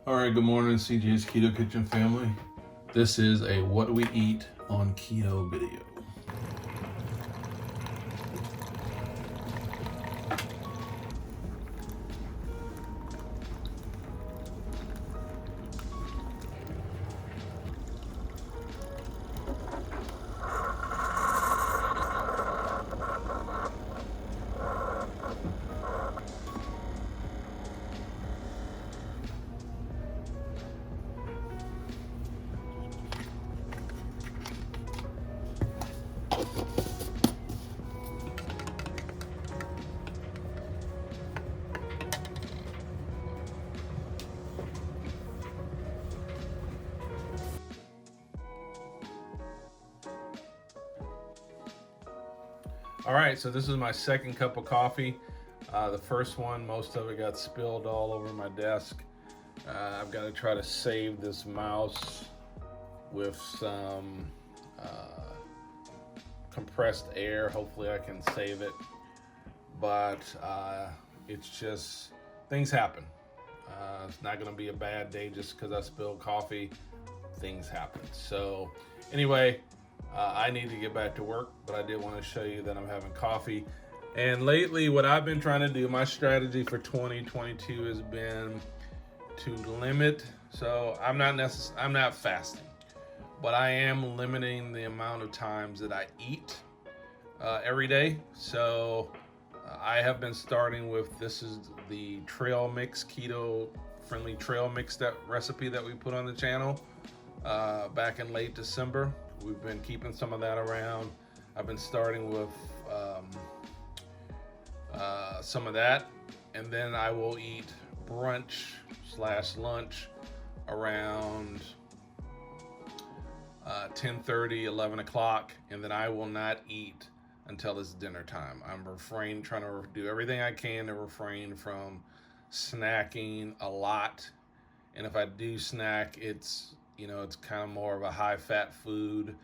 All right, good morning, CJsKetoKitchen family. This is a what we eat on keto video. All right, so this is my second cup of coffee. The first one, most of it got spilled all over my desk. I've got to try to save this mouse with some compressed air. Hopefully I can save it, but it's just, things happen. It's not gonna be a bad day just because I spilled coffee. Things happen. So anyway, I need to get back to work, but I did want to show you that I'm having coffee. And lately, what I've been trying to do, my strategy for 2022 has been to limit. So I'm not fasting, but I am limiting the amount of times that I eat every day. So I have been starting with, this is the trail mix, keto friendly trail mix, that recipe that we put on the channel back in late December. We've been keeping some of that around. I've been starting with some of that, and then I will eat brunch / lunch around 10:30, 11 o'clock, and then I will not eat until it's dinner time. I'm trying to do everything I can to refrain from snacking a lot. And if I do snack, it's kind of more of a high-fat food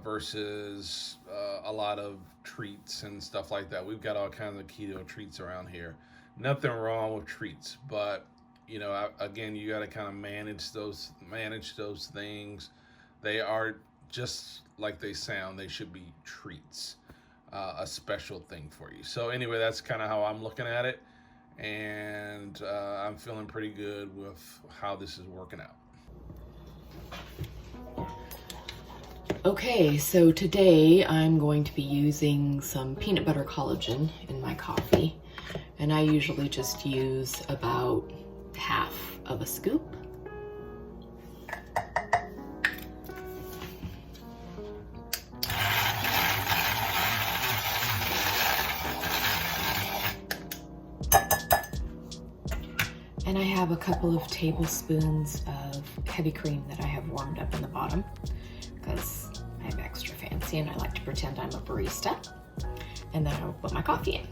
versus a lot of treats and stuff like that. We've got all kinds of keto treats around here. Nothing wrong with treats, but again, you got to kind of manage those things. They are just like they sound. They should be treats, a special thing for you. So anyway, that's kind of how I'm looking at it, and I'm feeling pretty good with how this is working out. Okay, so today I'm going to be using some peanut butter collagen in my coffee, and I usually just use about half of a scoop. And I have a couple of tablespoons of heavy cream that I have warmed up in the bottom because I'm extra fancy and I like to pretend I'm a barista. And then I'll put my coffee in.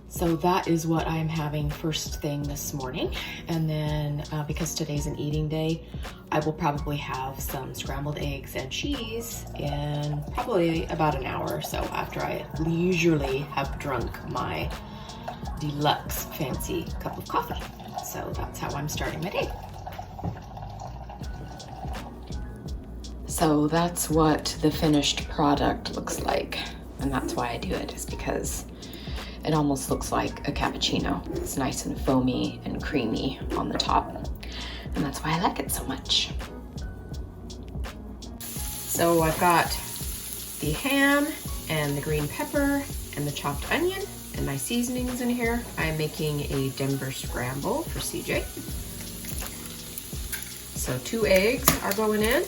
So that is what I'm having first thing this morning. And then because today's an eating day, I will probably have some scrambled eggs and cheese in probably about an hour or so after I leisurely have drunk my deluxe fancy cup of coffee. So that's how I'm starting my day. So that's what the finished product looks like. And that's why I do it, is because it almost looks like a cappuccino. It's nice and foamy and creamy on the top. And that's why I like it so much. So I've got the ham and the green pepper and the chopped onion and my seasonings in here. I'm making a Denver scramble for CJ. So 2 eggs are going in.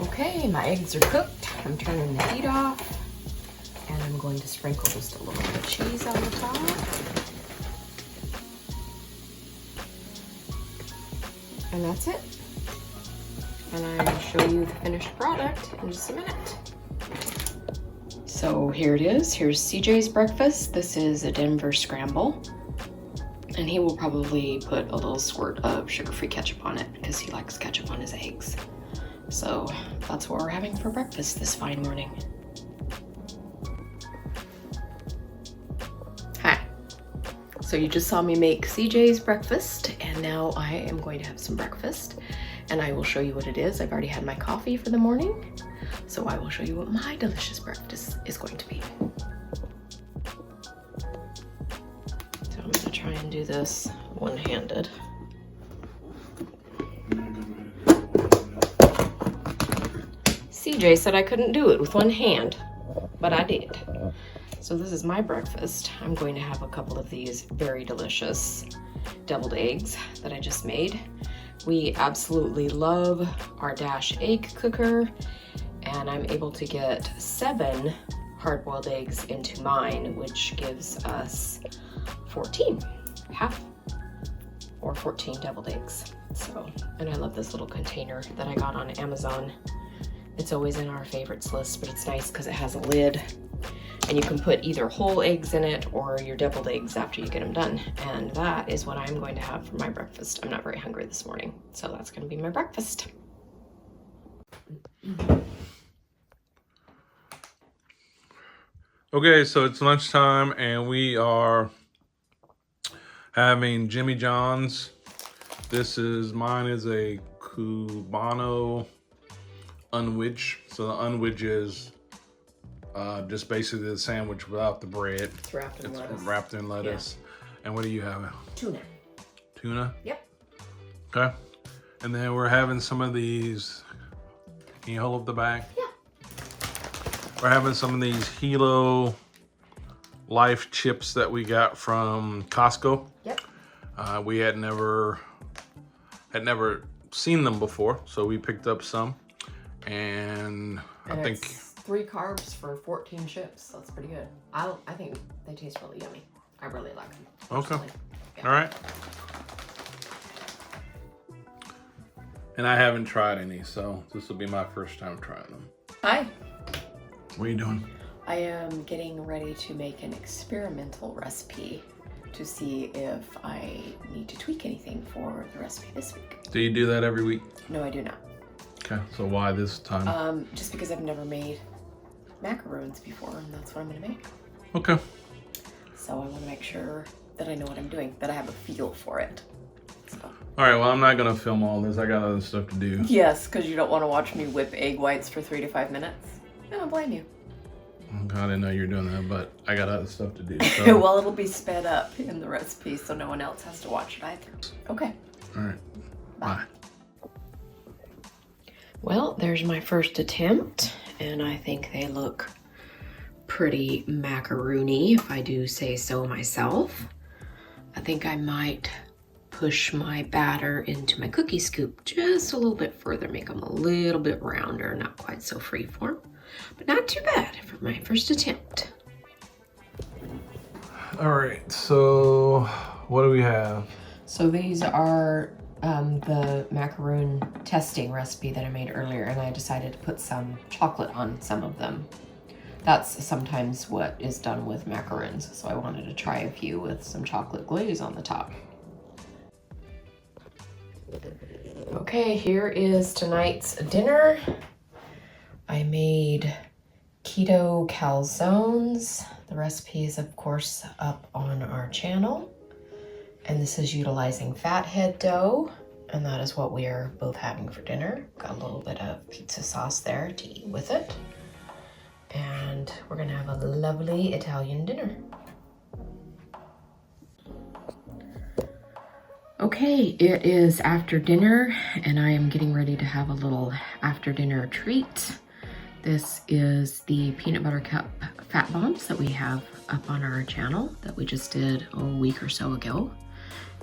Okay, my eggs are cooked. I'm turning the heat off, and I'm going to sprinkle just a little bit of cheese on the top. And that's it. And I will show you the finished product in just a minute. So here it is. Here's CJ's breakfast. This is a Denver scramble. And he will probably put a little squirt of sugar-free ketchup on it because he likes ketchup on his eggs. So that's what we're having for breakfast this fine morning. Hi. So you just saw me make CJ's breakfast, and now I am going to have some breakfast. And I will show you what it is. I've already had my coffee for the morning, so I will show you what my delicious breakfast is going to be. So I'm gonna try and do this one-handed. CJ said I couldn't do it with one hand, but I did. So this is my breakfast. I'm going to have a couple of these very delicious deviled eggs that I just made. We absolutely love our Dash egg cooker, and I'm able to get 7 hard-boiled eggs into mine, which gives us 14, half, or 14 deviled eggs. So, and I love this little container that I got on Amazon. It's always in our favorites list, but it's nice because it has a lid, and you can put either whole eggs in it or your deviled eggs after you get them done. And that is what I'm going to have for my breakfast. I'm not very hungry this morning, so that's going to be my breakfast. Okay, so it's lunchtime and we are having Jimmy John's. Mine is a Cubano unwedge. So the unwedge is just basically the sandwich without the bread. It's wrapped in lettuce. Wrapped in lettuce. Yeah. And what do you have? Tuna. Tuna? Yep. Okay. And then we're having some of these. Can you hold up the bag? Yeah. We're having some of these Hilo Life chips that we got from Costco. Yep. We had never seen them before, so we picked up some, and I think it's 3 carbs for 14 chips. That's pretty good. I think they taste really yummy. I really like them. Okay. Yeah. All right. And I haven't tried any, so this will be my first time trying them. Hi. What are you doing? I am getting ready to make an experimental recipe to see if I need to tweak anything for the recipe this week. Do you do that every week? No, I do not. Okay, so why this time? Just because I've never made macaroons before, and that's what I'm gonna make. Okay. So I want to make sure that I know what I'm doing, that I have a feel for it. So. All right, well, I'm not gonna film all this. I got other stuff to do. Yes, because you don't want to watch me whip egg whites for 3 to 5 minutes. I don't blame you. I didn't know you were doing that, but I got other stuff to do. So. Well, it'll be sped up in the recipe, so no one else has to watch it either. Okay. All right. Bye. Well, there's my first attempt, and I think they look pretty macaroony, if I do say so myself. I think I might push my batter into my cookie scoop just a little bit further, make them a little bit rounder, not quite so freeform, but not too bad for my first attempt. All right, so what do we have? So these are the macaroon testing recipe that I made earlier, and I decided to put some chocolate on some of them. That's sometimes what is done with macaroons, so I wanted to try a few with some chocolate glaze on the top. Okay, here is tonight's dinner. I made keto calzones. The recipe is, of course, up on our channel. And this is utilizing fathead dough, and that is what we are both having for dinner. Got a little bit of pizza sauce there to eat with it. And we're gonna have a lovely Italian dinner. Okay, it is after dinner, and I am getting ready to have a little after dinner treat. This is the peanut butter cup fat bombs that we have up on our channel that we just did a week or so ago.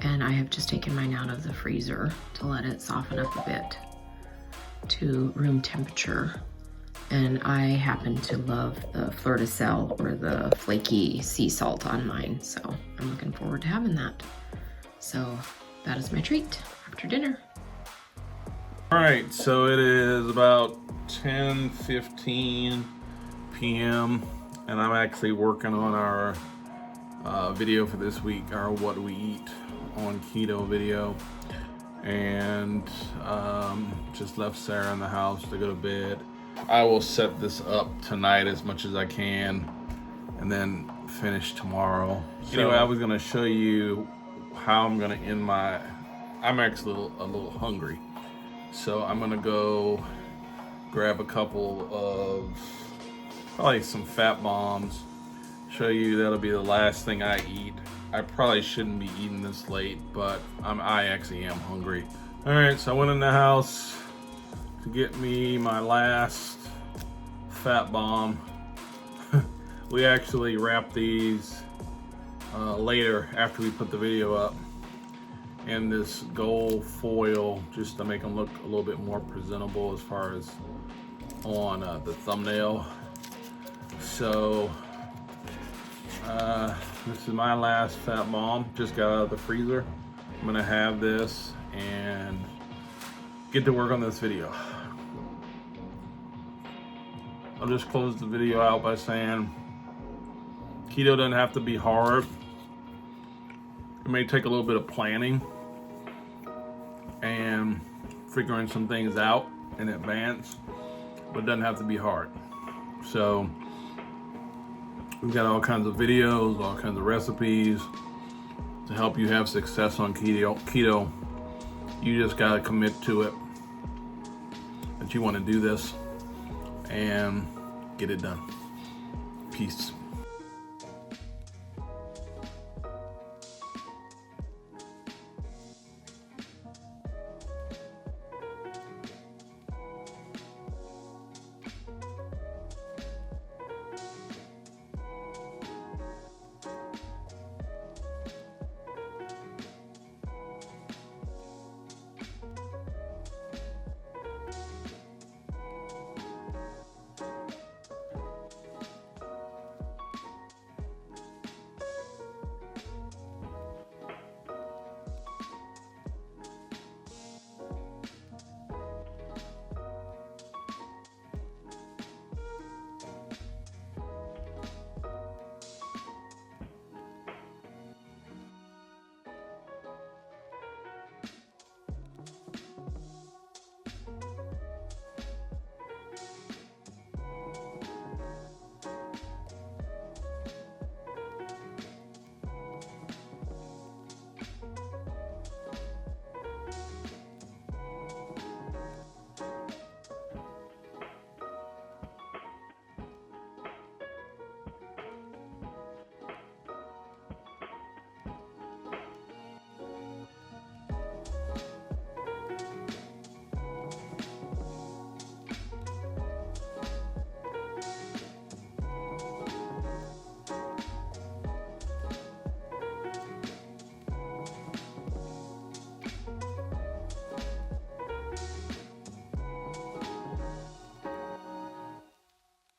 And I have just taken mine out of the freezer to let it soften up a bit to room temperature. And I happen to love the fleur de sel or the flaky sea salt on mine, so I'm looking forward to having that. So that is my treat after dinner. All right, so it is about 10:15 p.m. and I'm actually working on our video for this week, our what we eat on keto video, and just left Sarah in the house to go to bed. I will set this up tonight as much as I can and then finish tomorrow. Anyway, I was gonna show you how I'm gonna end my, I'm actually a little hungry. So I'm gonna go grab a couple of, probably some fat bombs, show you that'll be the last thing I eat. I probably shouldn't be eating this late, but I actually am hungry. All right, so I went in the house to get me my last fat bomb. We actually wrapped these later after we put the video up in this gold foil just to make them look a little bit more presentable as far as on the thumbnail. So this is my last fat bomb, just got out of the freezer. I'm gonna have this and get to work on this video. I'll just close the video out by saying keto doesn't have to be hard. It may take a little bit of planning and figuring some things out in advance, but it doesn't have to be hard. So we've got all kinds of videos, all kinds of recipes to help you have success on keto. You just gotta commit to it, that you wanna do this and get it done. Peace.